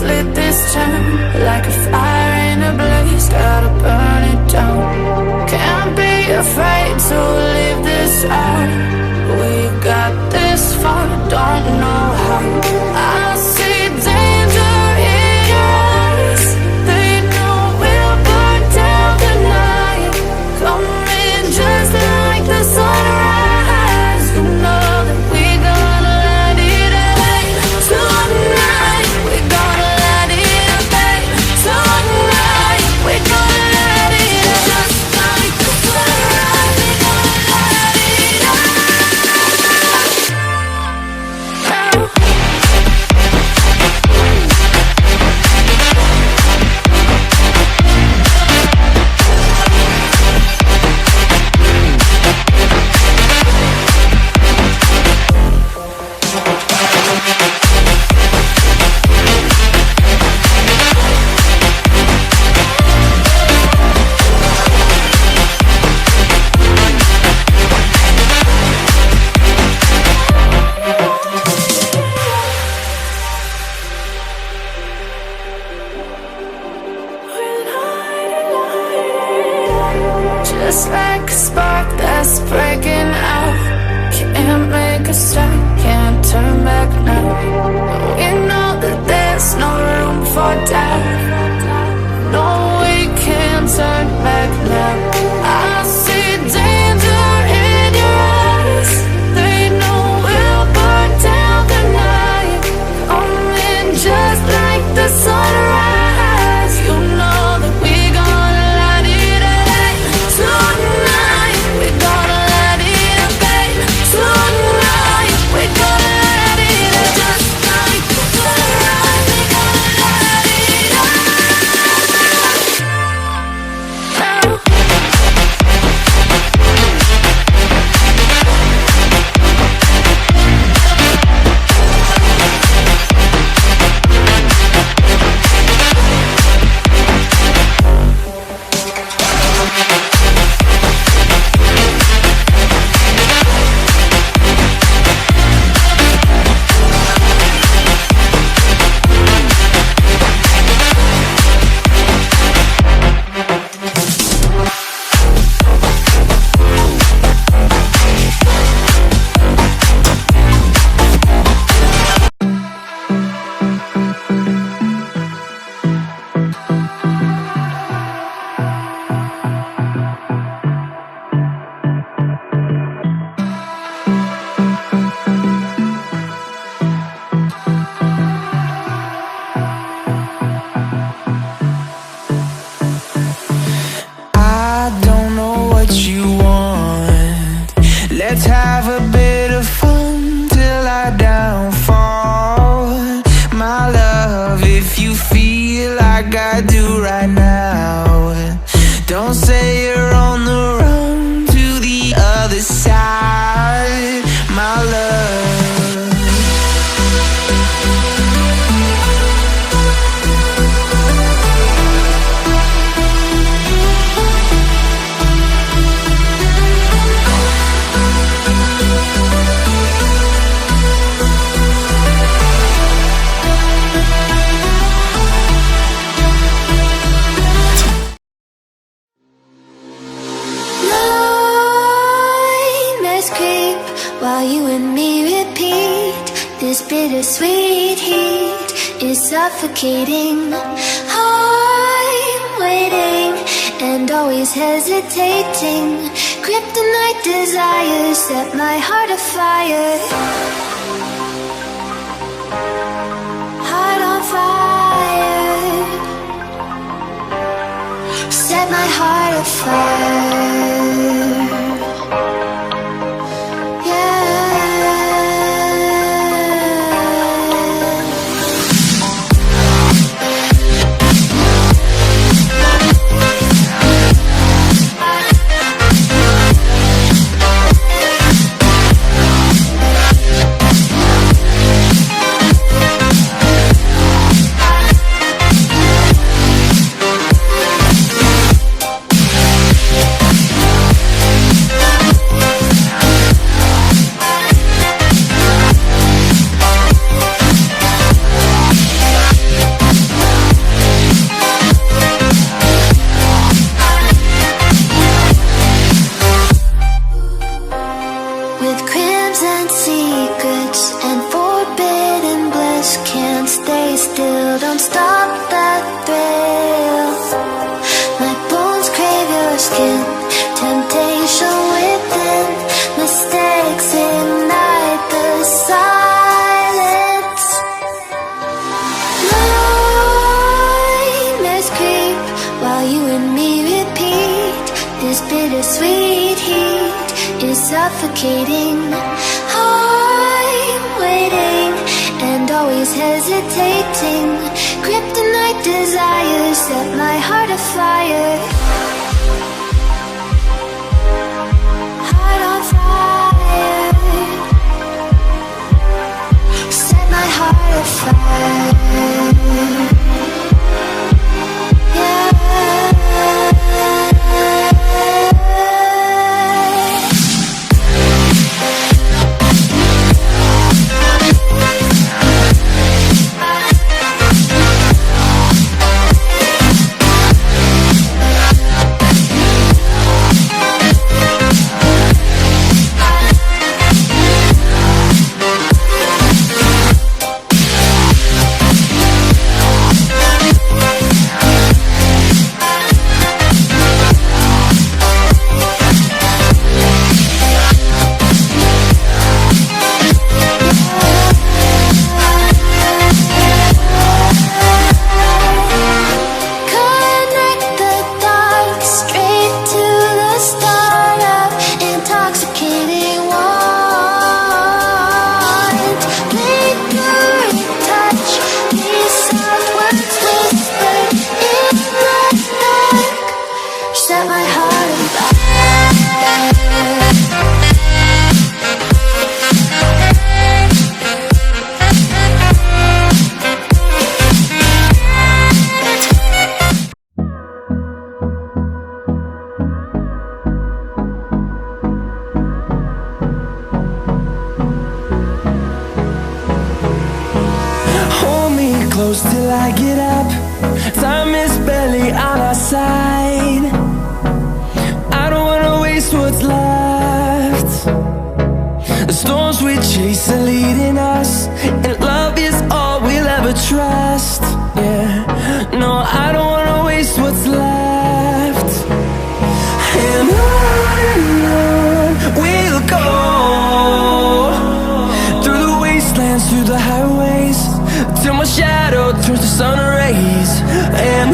just lit this town like a fire in a blaze, gotta burn it down. Can't be afraid to leave this out. We got this far, don't know how. I see danger in your eyes. They know we'll burn down the night. Coming just like the sunrise. You know that we gonna let it rain. Tonight we gonna let it rain. Tonight we gonna let it rain. Just like the sunrise, we gonna let it rain. Just like a spark that's breaking out. Can't make a stop, can't turn back now. We know that there's no room for doubt. No, we can't turn back now. I see danger in your eyes. They know we'll burn down the night. Coming just like the sunrise. You know that we gonna let it rain. Tonight we gonna let it rain. Tonight we gonna let it rain. Just like the sunrise, we gonna let it rain. I don't know what you want. Let's have a bit of fun till I downfall. My love, if you feel like I do right now, don't say you're on the run to the other side, my love. Nightmares creep while you and me repeat. This bittersweet heat is suffocating. I'm waiting and always hesitating. Kryptonite desires set my heart afire. Heart on fire. Set my heart afire. still, don't stop that thrill. My bones crave your skin, temptation within, mistakes ignite the silence. Nightmares creep while you and me repeat. This bittersweet heat is suffocating. I'm waiting and always hesitating. Kryptonite desires set my heart afire. Heart on fire. Set my heart afire. Close till I get up. Time is barely on our side. I don't wanna waste what's left. The storms we chase are leading us, and love is all we'll ever trust. Yeah, no, I don't wanna waste what's left. And on we'll go, through the wastelands, through the highways, till my shadow turns to sun rays. And